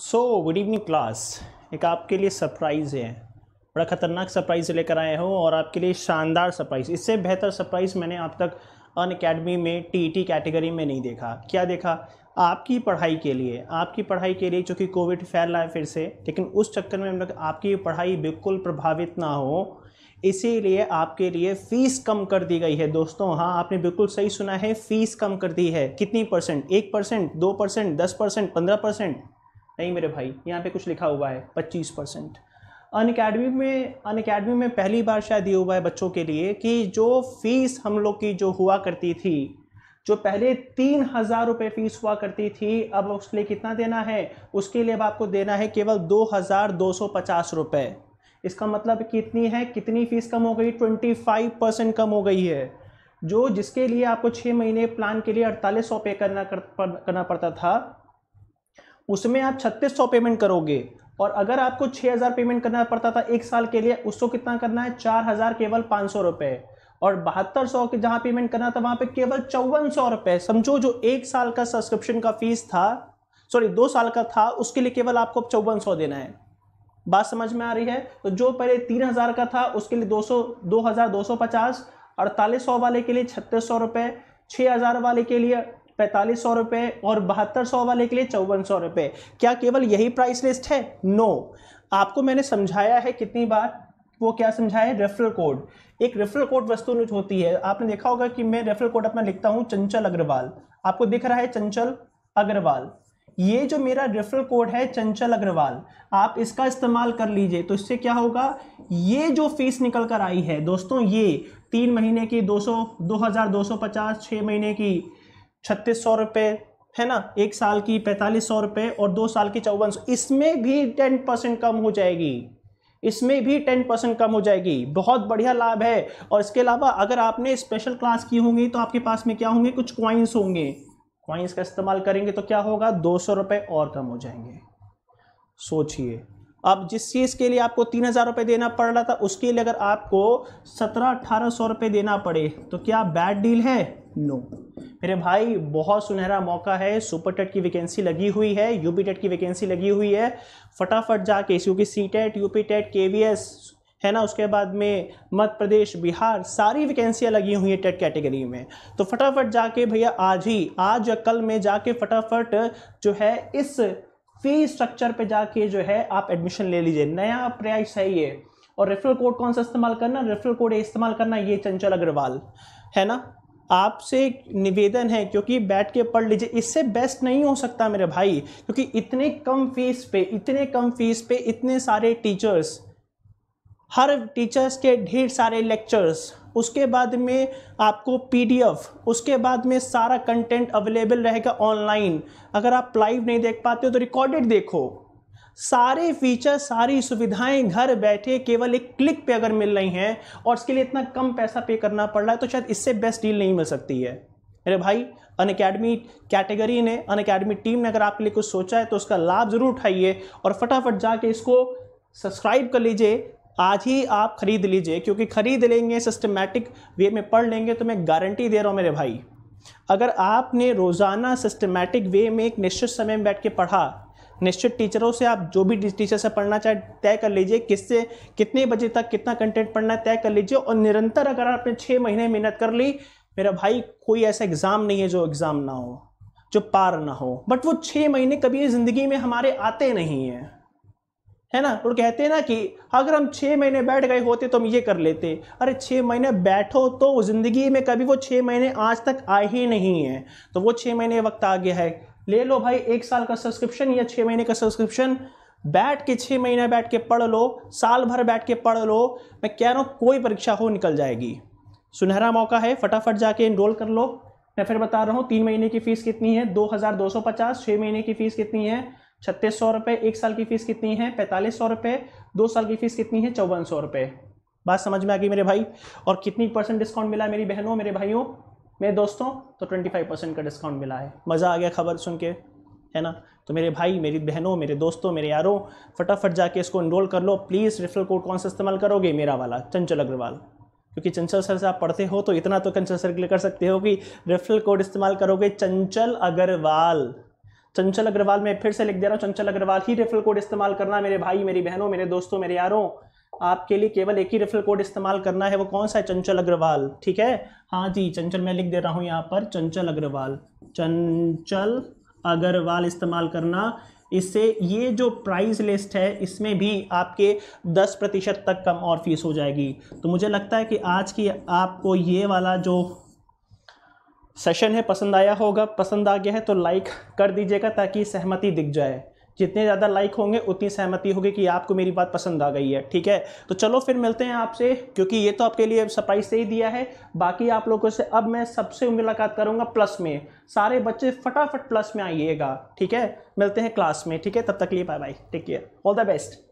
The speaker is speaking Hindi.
Good evening class. एक आपके लिए सरप्राइज़ है, बड़ा ख़तरनाक सरप्राइज़ लेकर आए हो और आपके लिए शानदार सरप्राइज़। इससे बेहतर सरप्राइज़ मैंने अब तक अनअकैडमी में टीईटी कैटेगरी में नहीं देखा। क्या देखा? आपकी पढ़ाई के लिए चूँकि कोविड फैल रहा है फिर से, लेकिन उस चक्कर में हम लोग आपकी पढ़ाई बिल्कुल प्रभावित ना हो, इसीलिए आपके लिए फ़ीस कम कर दी गई है। दोस्तों हाँ, आपने बिल्कुल सही सुना है, फ़ीस कम कर दी है। कितनी परसेंट? 1%, 2%, 10%, 15%? नहीं मेरे भाई, यहाँ पे कुछ लिखा हुआ है 25%। अनअकैडमी में पहली बार शायद ये हुआ है बच्चों के लिए कि जो फीस हम लोग की जो हुआ करती थी, जो पहले 3,000 रुपये फीस हुआ करती थी, अब उसके लिए कितना देना है? उसके लिए अब आपको देना है केवल 2,250 रुपये। इसका मतलब कितनी है, कितनी फीस कम हो गई? 25% कम हो गई है। जो जिसके लिए आपको 6 महीने प्लान के लिए 4800 पे करना पड़ता था, उसमें आप 3600 पेमेंट करोगे। और अगर आपको 6000 पेमेंट करना पड़ता था एक साल के लिए, उसको कितना करना है? 4000 केवल 500 रुपये। और 7200 के जहाँ पेमेंट करना था वहाँ पे केवल 5400 रुपये। समझो, जो एक साल का सब्सक्रिप्शन का फीस था, 2 साल का था, उसके लिए केवल आपको 5400 देना है। बात समझ में आ रही है? तो जो पहले 3000 का था उसके लिए 2250, 4800 वाले के लिए 3600 रुपये, 6000 वाले के लिए 4500 रुपये और 7200 वाले के लिए 5400 रुपये। क्या केवल यही प्राइस लिस्ट है? नो। आपको मैंने समझाया है कितनी बार, वो क्या समझाया है? Referral code. एक रेफरल कोड वस्तु होती है, आपने देखा होगा कि मैं रेफरल कोड अपना लिखता हूँ चंचल अग्रवाल। आपको दिख रहा है चंचल अग्रवाल। ये जो मेरा रेफरल कोड है चंचल अग्रवाल, आप इसका इस्तेमाल कर लीजिए। तो इससे क्या होगा? ये जो फीस निकल कर आई है दोस्तों, ये 3 महीने की 2250, 6 महीने की 3600 रुपये है ना, एक साल की 4500 रुपये और 2 साल की 5400, इसमें भी 10% कम हो जाएगी। इसमें भी 10% कम हो जाएगी। बहुत बढ़िया लाभ है। और इसके अलावा अगर आपने स्पेशल क्लास की होंगी तो आपके पास में क्या होंगे? कुछ कॉइन्स होंगे। कॉइन्स का इस्तेमाल करेंगे तो क्या होगा? 200 रुपये और कम हो जाएंगे। सोचिए, अब जिस चीज़ के लिए आपको 3000 रुपये देना पड़ रहा था, उसके लिए अगर आपको 1700-1800 रुपये देना पड़े तो क्या बैड डील है? नो मेरे भाई, बहुत सुनहरा मौका है। सुपर टेट की वैकेंसी लगी हुई है, यूपी टेट की वैकेंसी लगी हुई है। फटाफट जाके, क्योंकि CTET, UP TET, KVS है ना, उसके बाद में मध्य प्रदेश, बिहार, सारी वैकेंसियाँ लगी हुई हैं टेट कैटेगरी में। तो फटाफट जाके भैया आज या कल में जाके फटाफट जो है इस फी स्ट्रक्चर पे जाके जो है आप एडमिशन ले लीजिए। नया प्राइस है ये। और रेफरल कोड कौन सा इस्तेमाल करना? रेफरल कोड इस्तेमाल करना ये चंचल अग्रवाल, है ना। आपसे निवेदन है, क्योंकि बैठ के पढ़ लीजिए, इससे बेस्ट नहीं हो सकता मेरे भाई। क्योंकि इतने कम फीस पे इतने सारे टीचर्स, हर टीचर्स के ढेर सारे लेक्चर्स, उसके बाद में आपको पीडीएफ, उसके बाद में सारा कंटेंट अवेलेबल रहेगा ऑनलाइन। अगर आप लाइव नहीं देख पाते हो तो रिकॉर्डेड देखो। सारे फीचर, सारी सुविधाएं घर बैठे केवल एक क्लिक पे अगर मिल रही हैं और इसके लिए इतना कम पैसा पे करना पड़ रहा है, तो शायद इससे बेस्ट डील नहीं मिल सकती है मेरे भाई। अनअकैडमी कैटेगरी ने, अनअकैडमी टीम ने अगर आपके लिए कुछ सोचा है तो उसका लाभ जरूर उठाइए और फटाफट जाके इसको सब्सक्राइब कर लीजिए। आज ही आप खरीद लीजिए, क्योंकि खरीद लेंगे, सिस्टमैटिक वे में पढ़ लेंगे तो मैं गारंटी दे रहा हूँ मेरे भाई, अगर आपने रोज़ाना सिस्टमैटिक वे में एक निश्चित समय में बैठ के पढ़ा, निश्चित टीचरों से, आप जो भी टीचर से पढ़ना चाहे तय कर लीजिए, किससे कितने बजे तक कितना कंटेंट पढ़ना है तय कर लीजिए। और निरंतर अगर आपने 6 महीने मेहनत कर ली मेरा भाई, कोई ऐसा एग्ज़ाम नहीं है जो एग्ज़ाम ना हो, जो पार ना हो। बट वो 6 महीने कभी ज़िंदगी में हमारे आते नहीं हैं, है ना। और कहते हैं ना कि अगर हम 6 महीने बैठ गए होते तो हम ये कर लेते। अरे 6 महीने बैठो तो ज़िंदगी में कभी वो 6 महीने आज तक आए ही नहीं है। तो वो 6 महीने वक्त आ गया है, ले लो भाई 1 साल का सब्सक्रिप्शन या 6 महीने का सब्सक्रिप्शन। बैठ के 6 महीने बैठ के पढ़ लो, साल भर बैठ के पढ़ लो। मैं कह रहा हूँ कोई परीक्षा हो निकल जाएगी। सुनहरा मौका है, फटाफट जाके इनरोल कर लो। मैं फिर बता रहा हूँ, 3 महीने की फीस कितनी है? 2250। 6 महीने की फीस कितनी है? 3600 रुपये। एक साल की फीस कितनी है? 4500 रुपये। 2 साल की फीस कितनी है? 5400 रुपये। बात समझ में आ गई मेरे भाई? और कितनी % डिस्काउंट मिला मेरी बहनों, मेरे भाइयों, मेरे दोस्तों? तो 25% का डिस्काउंट मिला है। मज़ा आ गया खबर सुन के, है ना। तो मेरे भाई, मेरी बहनों, मेरे दोस्तों, मेरे यारों, फटाफट जाके इसको इनरोल कर लो प्लीज़। रेफरल कोड कौन सा इस्तेमाल करोगे? मेरा वाला, चंचल अग्रवाल। क्योंकि चंचल सर से आप पढ़ते हो तो इतना तो चंचल सर के लिए कर सकते हो कि रेफरल कोड इस्तेमाल करोगे चंचल अग्रवाल। चंचल अग्रवाल, मैं फिर से लिख दे रहा हूँ, चंचल अग्रवाल ही रेफरल कोड इस्तेमाल करना। मेरे भाई, मेरी बहनों, मेरे दोस्तों, मेरे यारों, आपके लिए केवल एक ही रेफरल कोड इस्तेमाल करना है। वो कौन सा है? चंचल अग्रवाल। ठीक है, हाँ जी, चंचल मैं लिख दे रहा हूँ यहाँ पर, चंचल अग्रवाल, चंचल अग्रवाल इस्तेमाल करना। इससे ये जो प्राइस लिस्ट है इसमें भी आपके 10% तक कम और फीस हो जाएगी। तो मुझे लगता है कि आज की आपको ये वाला जो सेशन है पसंद आया होगा। पसंद आ गया है तो लाइक कर दीजिएगा ताकि सहमति दिख जाए। जितने ज़्यादा लाइक होंगे उतनी सहमति होगी कि आपको मेरी बात पसंद आ गई है। ठीक है, तो चलो फिर मिलते हैं आपसे, क्योंकि ये तो आपके लिए सरप्राइज से ही दिया है। बाकी आप लोगों से अब मैं सबसे मुलाकात करूंगा प्लस में। सारे बच्चे फटाफट प्लस में आइएगा। ठीक है, मिलते हैं क्लास में। ठीक है, तब तक के लिए bye bye, take care, all the best.